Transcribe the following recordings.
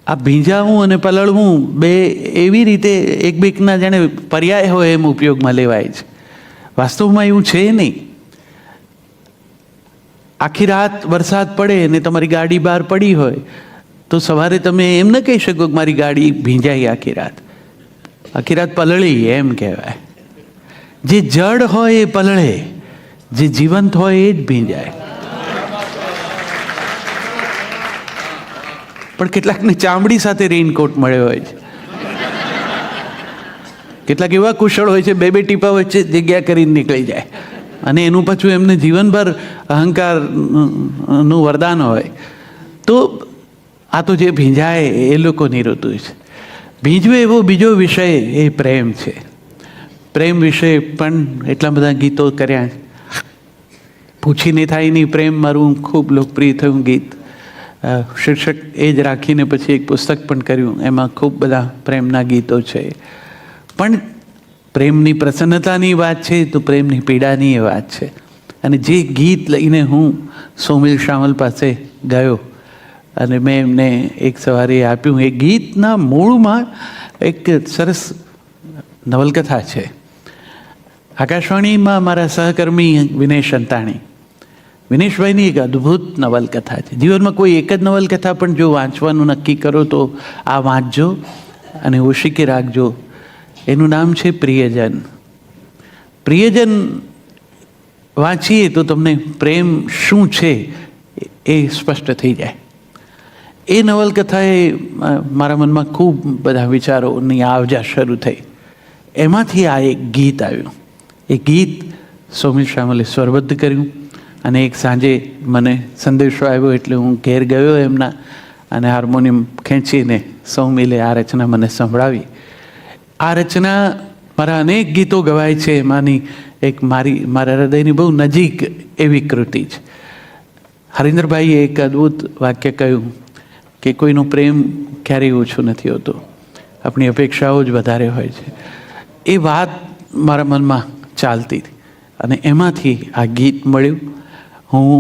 આ ભીંજાવું અને પલળવું બે એવી રીતે એકબીકના જાણે પર્યાય હોય એમ ઉપયોગમાં લેવાય છે. વાસ્તવમાં એવું છે નહીં. આખી રાત વરસાદ પડે ને તમારી ગાડી બહાર પડી હોય તો સવારે તમે એમ ન કહી શકો કે મારી ગાડી ભીંજાઈ આખી રાત. આખી રાત પલળી એમ કહેવાય. જે જડ હોય એ પલળે, જે જીવંત હોય એ જ ભીંજાય. પણ કેટલાકને ચામડી સાથે રેઇનકોટ મળ્યો હોય છે. કેટલાક એવા કુશળ હોય છે, બે ટીપા વચ્ચે જગ્યા કરીને નીકળી જાય અને એનું પાછું એમને જીવનભર અહંકારનું વરદાન હોય. તો આ તો જે ભીંજાય એ લોકોની ઋતુ છે. ભીંજવે એવો બીજો વિષય એ પ્રેમ છે. પ્રેમ વિશે પણ એટલા બધા ગીતો કર્યા છે. પૂછીને થાય નહીં પ્રેમ મારું ખૂબ લોકપ્રિય થયું ગીત. શીર્ષક એ જ રાખીને પછી એક પુસ્તક પણ કર્યું, એમાં ખૂબ બધા પ્રેમના ગીતો છે. પણ પ્રેમની પ્રસન્નતાની વાત છે તો પ્રેમની પીડાની એ વાત છે. અને જે ગીત લઈને હું સોમિલ શામલ પાસે ગયો અને મેં એમને એક સવારે આપ્યું, એ ગીતના મૂળમાં એક સરસ નવલકથા છે. આકાશવાણીમાં મારા સહકર્મી વિનેશ અંતાણી, વિનેશભાઈની એક અદ્ભુત નવલકથા છે. જીવનમાં કોઈ એક જ નવલકથા પણ જો વાંચવાનું નક્કી કરો તો આ વાંચજો અને ઓશીકે રાખજો. એનું નામ છે પ્રિયજન. પ્રિયજન વાંચીએ તો તમને પ્રેમ શું છે એ સ્પષ્ટ થઈ જાય. એ નવલકથાએ મારા મનમાં ખૂબ બધા વિચારોની આવજા શરૂ થઈ. એમાંથી આ એક ગીત આવ્યું. એ ગીત સોમિલ શામલે સ્વરબદ્ધ કર્યું અને એક સાંજે મને સંદેશો આવ્યો એટલે હું ઘેર ગયો એમના અને હાર્મોનિયમ ખેંચીને સૌમિલે આ રચના મને સંભળાવી. આ રચના મારા અનેક ગીતો ગવાય છે, એમાંની એક મારા હૃદયની બહુ નજીક એવી કૃતિ છે. હરીન્દ્રભાઈએ એક અદ્ભુત વાક્ય કહ્યું કે કોઈનો પ્રેમ ક્યારેય ઓછો નથી હોતો, આપણી અપેક્ષાઓ જ વધારે હોય છે. એ વાત મારા મનમાં ચાલતી અને એમાંથી આ ગીત મળ્યું. હું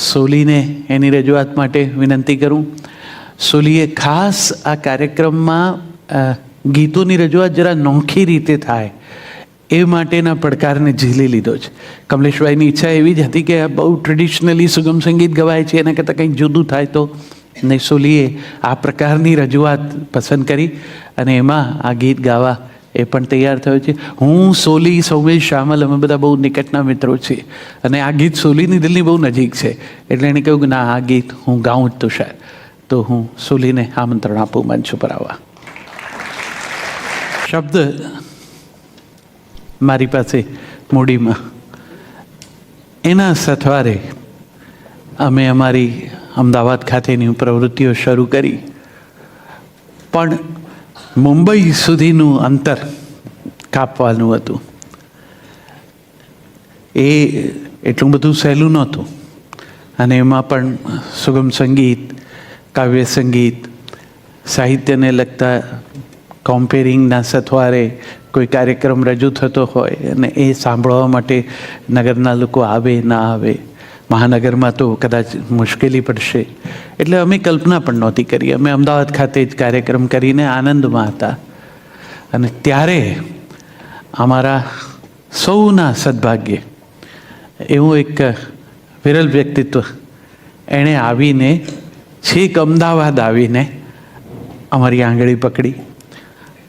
સોલીને એની રજૂઆત માટે વિનંતી કરું. સોલીએ ખાસ આ કાર્યક્રમમાં ગીતોની રજૂઆત જરા નોખી રીતે થાય એ માટેના પડકારને ઝીલી લીધો છે. કમલેશભાઈની ઈચ્છા એવી જ હતી કે બહુ ટ્રેડિશનલી સુગમ સંગીત ગવાય છે, એના કરતાં કંઈક જુદું થાય તો. ને સોલીએ આ પ્રકારની રજૂઆત પસંદ કરી અને એમાં આ ગીત ગાવા એ પણ તૈયાર થયો છે. હું, સોલી, સૌમિલ શામલ અમે બધા બહુ નિકટના મિત્રો છીએ અને આ ગીત સોલીની દિલની બહુ નજીક છે. એટલે એણે કહ્યું કે ના, આ ગીત હું ગાઉં જ તુષાર. તો હું સોલીને આમંત્રણ આપું મંચ ઉપર આવવા. શબ્દ મારી પાસે મૂડીમાં. એના સથવારે અમે અમારી અમદાવાદ ખાતેની પ્રવૃત્તિઓ શરૂ કરી. પણ મુંબઈ સુધીનું અંતર કાપવાનું હતું. એ એટલું બધું સહેલું નહોતું અને એમાં પણ સુગમ સંગીત, કાવ્ય સંગીત, સાહિત્યને લગતા કોમ્પેરિંગના સથવારે કોઈ કાર્યક્રમ રજૂ થતો હોય અને એ સાંભળવા માટે નગરના લોકો આવે ના આવે, મહાનગરમાં તો કદાચ મુશ્કેલી પડશે. એટલે અમે કલ્પના પણ નહોતી કરી. અમે અમદાવાદ ખાતે જ કાર્યક્રમ કરીને આનંદમાં હતા. અને ત્યારે અમારા સૌના સદભાગ્યે એવું એક વિરલ વ્યક્તિત્વ, એણે આવીને છેક અમદાવાદ આવીને અમારી આંગળી પકડી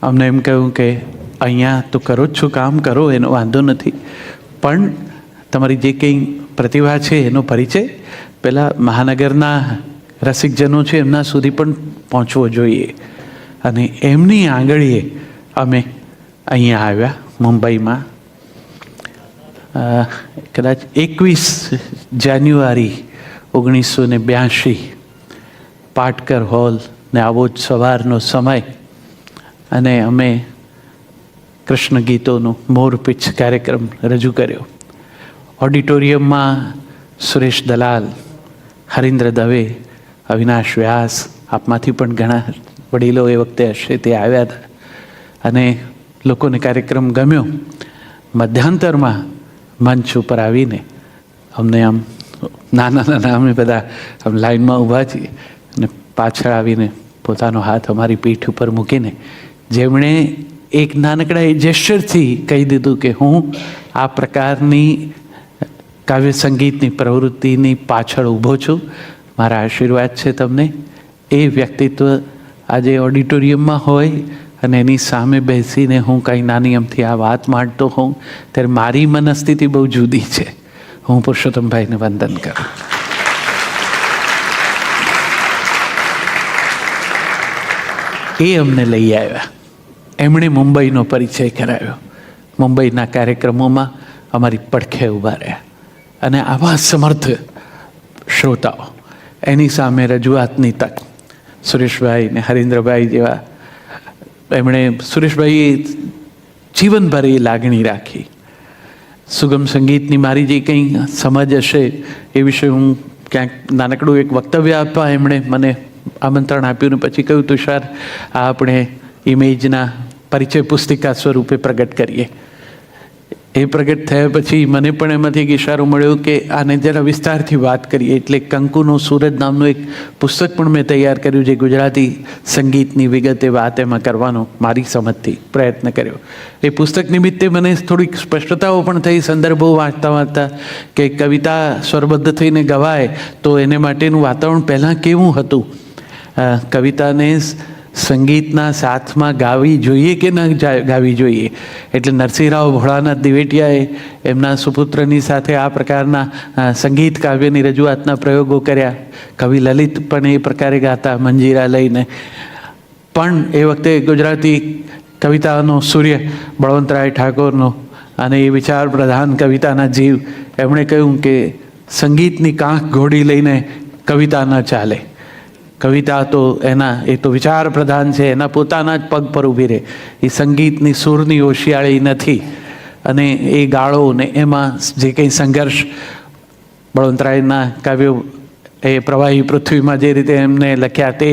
અમને એમ કહ્યું કે અહીંયા તો કરો જ છો, કામ કરો, એનો વાંધો નથી, પણ તમારી જે કંઈ પ્રતિભા છે એનો પરિચય પહેલાં મહાનગરના રસિકજનો છે એમના સુધી પણ પહોંચવો જોઈએ. અને એમની આંગળીએ અમે અહીંયા આવ્યા મુંબઈમાં. કદાચ 21 જાન્યુઆરી 1982 પાટકર હોલ ને આવો જ સવારનો સમય અને અમે કૃષ્ણ ગીતોનો મોરપીંછ કાર્યક્રમ રજૂ કર્યો. ઓડિટોરિયમમાં સુરેશ દલાલ, હરીન્દ્ર દવે, અવિનાશ વ્યાસ, આપમાંથી પણ ઘણા વડીલો એ વખતે હશે તે આવ્યા હતા અને લોકોને કાર્યક્રમ ગમ્યો. મધ્યાંતરમાં મંચ ઉપર આવીને અમને નાના અમે બધા લાઈનમાં ઊભા છીએ અને પાછળ આવીને પોતાનો હાથ અમારી પીઠ ઉપર મૂકીને જેમણે એક નાનકડા એ જેસ્ચરથી કહી દીધું કે હું આ પ્રકારની કાવ્ય સંગીતની પ્રવૃત્તિની પાછળ ઊભો છું, મારા આશીર્વાદ છે તમને. એ વ્યક્તિત્વ આજે ઓડિટોરિયમમાં હોય અને એની સામે બેસીને હું કંઈ નાની અમથી આ વાત માંડતો હોઉં ત્યારે મારી મનસ્થિતિ બહુ જુદી છે. હું પુરુષોત્તમભાઈને વંદન કરું. એ અમને લઈ આવ્યા, એમણે મુંબઈનો પરિચય કરાવ્યો, મુંબઈના કાર્યક્રમોમાં અમારી પડખે ઊભા રહ્યા અને આવા સમર્થ શ્રોતાઓ એની સામે રજૂઆતની તક. સુરેશભાઈ ને હરીન્દ્રભાઈ જેવા, એમણે સુરેશભાઈએ જીવનભર એ લાગણી રાખી. સુગમ સંગીતની મારી જે કંઈ સમજ હશે એ વિશે હું ક્યાંક નાનકડું એક વક્તવ્ય આપવા એમણે મને આમંત્રણ આપ્યું ને પછી કહ્યું, તુષાર આ આપણે ઇમેજના પરિચય પુસ્તિકા સ્વરૂપે પ્રગટ કરીએ. એ પ્રગટ થયા પછી મને પણ એમાંથી એક ઇશારો મળ્યો કે આને જરા વિસ્તારથી વાત કરીએ. એટલે કંકુનો સૂરજ નામનું એક પુસ્તક પણ મેં તૈયાર કર્યું, જે ગુજરાતી સંગીતની વિગતે વાત એમાં કરવાનો મારી સમજથી પ્રયત્ન કર્યો. એ પુસ્તક નિમિત્તે મને થોડીક સ્પષ્ટતાઓ પણ થઈ, સંદર્ભો વાંચતા વાંચતા કે કવિતા સ્વરબદ્ધ થઈને ગવાય તો એને માટેનું વાતાવરણ પહેલાં કેવું હતું, કવિતાને સંગીતના સાથમાં ગાવી જોઈએ કે ન ગાવી જોઈએ. એટલે નરસિંહરાવ ભોળાનાથ દિવેટિયાએ એમના સુપુત્રની સાથે આ પ્રકારના સંગીત કાવ્યની રજૂઆતના પ્રયોગો કર્યા. કવિ લલિત પણ એ પ્રકારે ગાતા મંજીરા લઈને. પણ એ વખતે ગુજરાતી કવિતાનો સૂર્ય બળવંતરાય ઠાકોરનો અને એ વિચાર પ્રધાન કવિતાના જીવ, એમણે કહ્યું કે સંગીતની કાંખ ઘોડી લઈને કવિતા ન ચાલે. કવિતા તો એના, એ તો વિચાર પ્રધાન છે, એના પોતાના જ પગ પર ઊભી રહે. એ સંગીતની સૂરની હોશિયાળી નથી. અને એ ગાળો ને એમાં જે કંઈ સંઘર્ષ બળવંતરાયના કાવ્યો એ પ્રવાહી પૃથ્વીમાં જે રીતે એમને લખ્યા તે,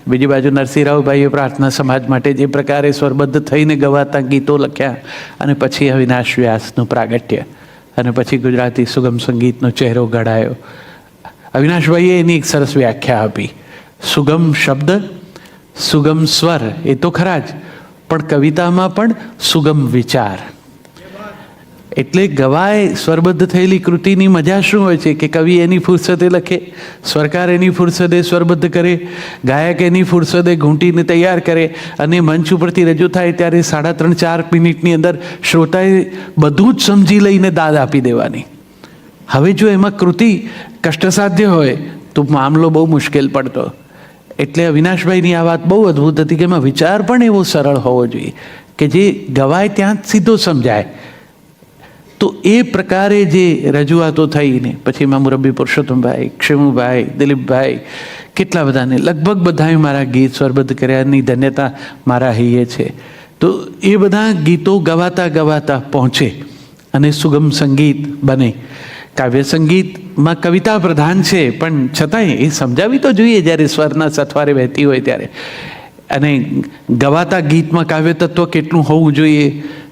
બીજી બાજુ નરસિંહરાવભાઈએ પ્રાર્થના સમાજ માટે જે પ્રકારે સ્વરબદ્ધ થઈને ગવાતા ગીતો લખ્યા, અને પછી અવિનાશ વ્યાસનું પ્રાગટ્ય, અને પછી ગુજરાતી સુગમ સંગીતનો ચહેરો ઘડાયો. અવિનાશભાઈએ એની એક સરસ વ્યાખ્યા આપી. સુગમ શબ્દ, સુગમ સ્વર એ તો ખરા જ, પણ કવિતામાં પણ સુગમ વિચાર. એટલે ગવાય સ્વરબદ્ધ થયેલી કૃતિની મજા શું હોય છે કે કવિ એની ફુરસદે લખે, સ્વરકાર એની ફુરસદે સ્વરબદ્ધ કરે, ગાયક એની ફુરસદે ઘૂંટીને તૈયાર કરે, અને મંચ ઉપરથી રજૂ થાય ત્યારે 3.5-4 મિનિટની અંદર શ્રોતાએ બધું જ સમજી લઈને દાદ આપી દેવાની. હવે જો એમાં કૃતિ કષ્ટસાધ્ય હોય તો મામલો બહુ મુશ્કેલ પડતો. એટલે અવિનાશભાઈની આ વાત બહુ અદ્ભુત હતી કે એમાં વિચાર પણ એવો સરળ હોવો જોઈએ કે જે ગવાય ત્યાં જ સીધો સમજાય. તો એ પ્રકારે જે રજૂઆતો થઈને પછી એમાં મુરબ્બી પુરુષોત્તમભાઈ, ક્ષેમુભાઈ, દિલીપભાઈ, કેટલા બધાને, લગભગ બધાએ મારા ગીત સ્વરબદ્ધ કર્યાની ધન્યતા મારા હૈયે છે. તો એ બધા ગીતો ગવાતા ગવાતા પહોંચે અને સુગમ સંગીત બને. કાવ્ય સંગીતમાં કવિતા પ્રધાન છે, પણ છતાંય એ સમજાવી તો જોઈએ જ્યારે સ્વરના સથવારે વહેતી હોય ત્યારે. અને ગવાતા ગીતમાં કાવ્ય તત્વ કેટલું હોવું જોઈએ.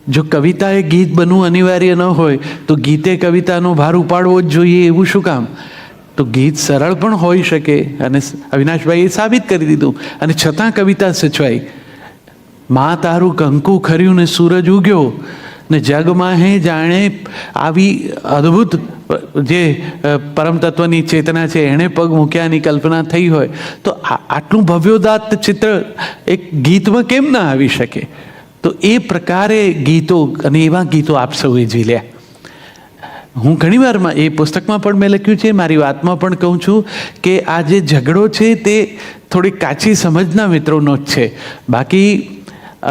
જો કવિતાએ ગીત બનવું અનિવાર્ય ન હોય તો ગીતે કવિતાનો ભાર ઉપાડવો જ જોઈએ, એવું શું કામ? તો ગીત સરળ પણ હોઈ શકે, અને અવિનાશભાઈએ સાબિત કરી દીધું. અને છતાં કવિતા સચવાઈ. માં તારું કંકુ ખર્યું ને સૂરજ ઉગ્યો ને જગમાં હે જાણે આવી અદ્ભુત જે પરમ તત્વની ચેતના છે એણે પગ મૂક્યાની કલ્પના થઈ હોય તો આટલું ભવ્યોદાત્ત ચિત્ર એક ગીતમાં કેમ ના આવી શકે? તો એ પ્રકારે ગીતો, અને એવા ગીતો આપ સૌએ ઝીલ્યા. હું ઘણીવારમાં એ પુસ્તકમાં પણ મેં લખ્યું છે, મારી વાતમાં પણ કહું છું કે આ જે ઝઘડો છે તે થોડી કાચી સમજના મિત્રોનો જ છે. બાકી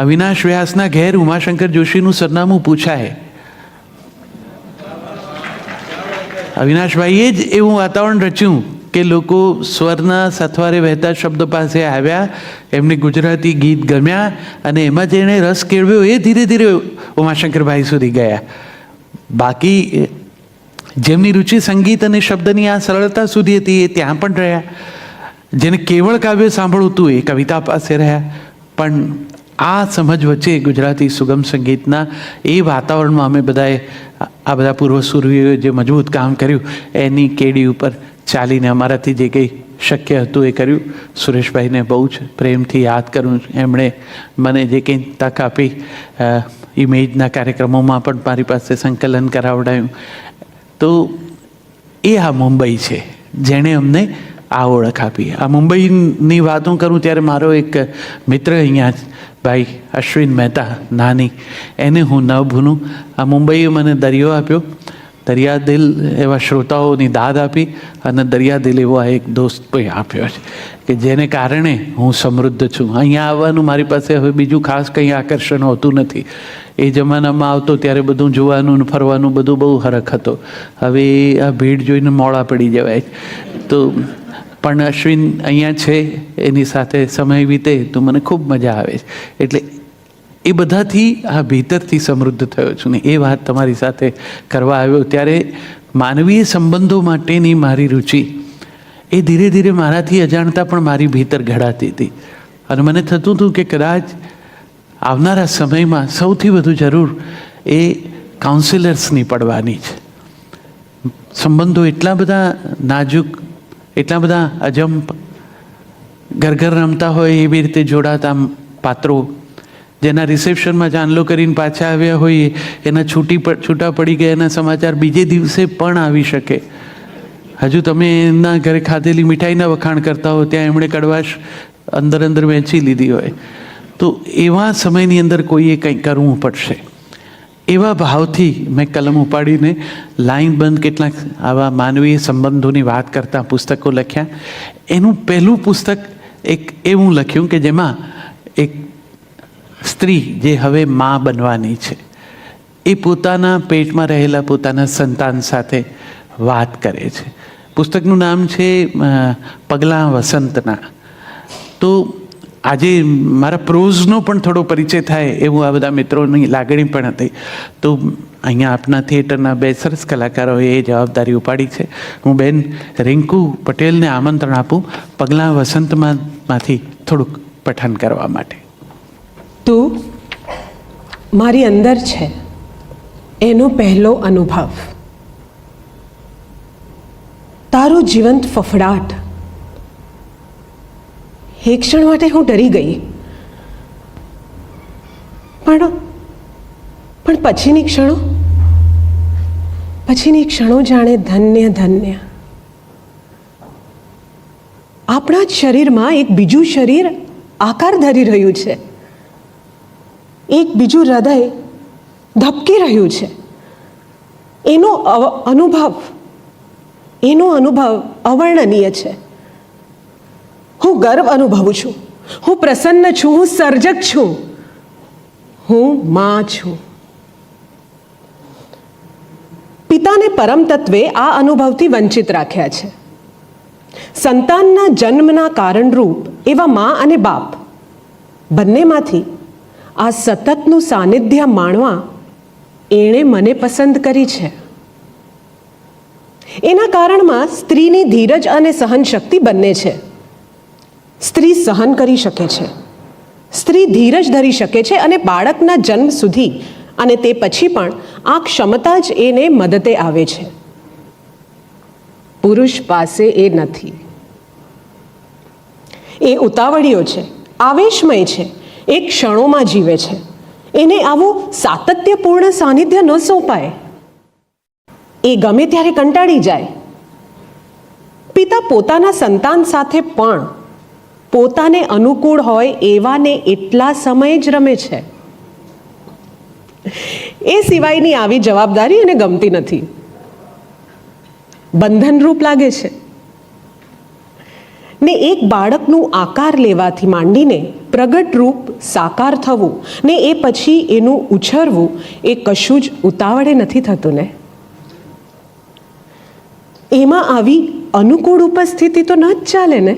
અવિનાશ વ્યાસના ઘેર ઉમાશંકર જોશીનું સરનામું પૂછાય. અવિનાશભાઈએ જ એવું વાતાવરણ રચ્યું કે લોકો સ્વરના સથવારે વહેતા શબ્દ પાસે આવ્યા, એમને ગુજરાતી ગીત ગમ્યા, અને એમાં જેણે રસ કેળવ્યો એ ધીરે ધીરે ઉમાશંકરભાઈ સુધી ગયા. બાકી જેમની રુચિ સંગીત અને શબ્દની આ સરળતા સુધી હતી એ ત્યાં પણ રહ્યા. જેને કેવળ કાવ્ય સાંભળવું હતું એ કવિતા પાસે રહ્યા. પણ આ સમજ વચ્ચે ગુજરાતી સુગમ સંગીતના એ વાતાવરણમાં અમે બધાએ આ બધા પૂર્વસૂરીઓએ જે મજબૂત કામ કર્યું એની કેડી ઉપર ચાલીને અમારાથી જે કંઈ શક્ય હતું એ કર્યું. સુરેશભાઈને બહુ જ પ્રેમથી યાદ કરું છું. એમણે મને જે કંઈ તક આપી, ઇમેજના કાર્યક્રમોમાં પણ મારી પાસે સંકલન કરાવડાયું. તો એ આ મુંબઈ છે જેણે અમને આ ઓળખ આપી. આ મુંબઈની વાત હું કરું ત્યારે મારો એક મિત્ર અહીંયા ભાઈ અશ્વિન મહેતા નાની, એને હું ન ભૂલું. આ મુંબઈએ મને દરિયો આપ્યો, દરિયાદિલ એવા શ્રોતાઓની દાદ આપી, અને દરિયાદિલ એવો આ એક દોસ્ત પણ આપ્યો છે કે જેને કારણે હું સમૃદ્ધ છું. અહીંયા આવવાનું મારી પાસે હવે બીજું ખાસ કંઈ આકર્ષણ હોતું નથી. એ જમાનામાં આવતો ત્યારે બધું જોવાનું ને ફરવાનું બધું બહુ હરખ હતો. હવે આ ભીડ જોઈને મોડા પડી જવાય. તો પણ અશ્વિન અહીંયા છે, એની સાથે સમય વીતે તો મને ખૂબ મજા આવે છે. એટલે એ બધાથી આ ભીતરથી સમૃદ્ધ થયો છું ને એ વાત તમારી સાથે કરવા આવ્યો ત્યારે માનવીય સંબંધો માટેની મારી રુચિ એ ધીરે ધીરે મારાથી અજાણતા પણ મારી ભીતર ઘડાતી હતી. અને મને થતું હતું કે કદાચ આવનારા સમયમાં સૌથી વધુ જરૂર એ કાઉન્સિલર્સની પડવાની છે. સંબંધો એટલા બધા નાજુક, એટલા બધા અજંપ, ઘર ઘર રમતા હોય એવી રીતે જોડાતા પાત્રો, જેના રિસેપ્શનમાં ચાંદલો કરીને પાછા આવ્યા હોઈએ એના છૂટા પડી ગયાના સમાચાર બીજે દિવસે પણ આવી શકે. હજુ તમે એના ઘરે ખાધેલી મીઠાઈના વખાણ કરતા હો, ત્યાં એમણે કડવાશ અંદર વહેંચી લીધી હોય. તો એવા સમયની અંદર કોઈએ કંઈક કરવું પડશે. એવા ભાવથી મેં કલમ ઉપાડીને લાઈન બંધ કેટલાક આવા માનવીય સંબંધોની વાત કરતા પુસ્તકો લખ્યા. એનું પહેલું પુસ્તક એક એવું લખ્યું કે જેમાં એક સ્ત્રી જે હવે મા બનવાની છે એ પોતાના પેટમાં રહેલા પોતાના સંતાન સાથે વાત કરે છે. પુસ્તકનું નામ છે પગલાં વસંતના. તો આજે મારા પ્રોઝનો પણ થોડો પરિચય થાય એવું આ બધા મિત્રોની લાગણી પણ હતી. તો અહીંયા આપના થિયેટરના બે સરસ કલાકારોએ એ જવાબદારી ઉપાડી છે. હું બેન રિંકુ પટેલને આમંત્રણ આપું પગલાં વસંતમાંથી થોડુંક પઠન કરવા માટે. તું મારી અંદર છે એનો પહેલો અનુભવ, તારો જીવંત ફફડાટ. એક ક્ષણ માટે હું ડરી ગઈ, પણ પછીની ક્ષણો જાણે ધન્ય ધન્ય. આપણા જ શરીરમાં એક બીજું શરીર આકાર ધરી રહ્યું છે, એક બીજું હૃદય ધબકી રહ્યું છે. એનો અનુભવ અવર્ણનીય છે. હું ગર્વ અનુભવું છું, હું પ્રસન્ન છું, હું સર્જક છું, હું માં છું. પિતાને પરમ તત્વે આ અનુભવથી વંચિત રાખ્યા છે. સંતાનના જન્મના કારણરૂપ એવા મા અને બાપ બંનેમાંથી આ સતતનું સાનિધ્ય માણવા એણે મને પસંદ કરી છે. એના કારણમાં સ્ત્રીની ધીરજ અને સહનશક્તિ બંને છે. સ્ત્રી સહન કરી શકે છે, સ્ત્રી ધીરજ ધરી શકે છે, અને બાળકના જન્મ સુધી અને તે પછી પણ આ ક્ષમતા જ એને મદદે આવે છે. પુરુષ પાસે એ નથી. એ ઉતાવળિયો છે, આવેશમય છે, એ ક્ષણોમાં જીવે છે. એને આવું સાતત્યપૂર્ણ સાનિધ્ય ન સોંપાય. એ ગમે ત્યારે કંટાળી જાય. પિતા પોતાના સંતાન સાથે પણ પોતાને અનુકૂળ હોય એવાને એટલા સમય જ રમે છે. એ સિવાયની આવી જવાબદારી એને ગમતી નથી, બંધનરૂપ લાગે છે. ને એક બાળકનું આકાર લેવાથી માંડીને પ્રગટ રૂપ સાકાર થવું ને એ પછી એનું ઉછરવું એ કશું જ ઉતાવળે નથી થતું ને. એમાં આવી અનુકૂળ ઉપસ્થિતિ તો ન જ ચાલે ને.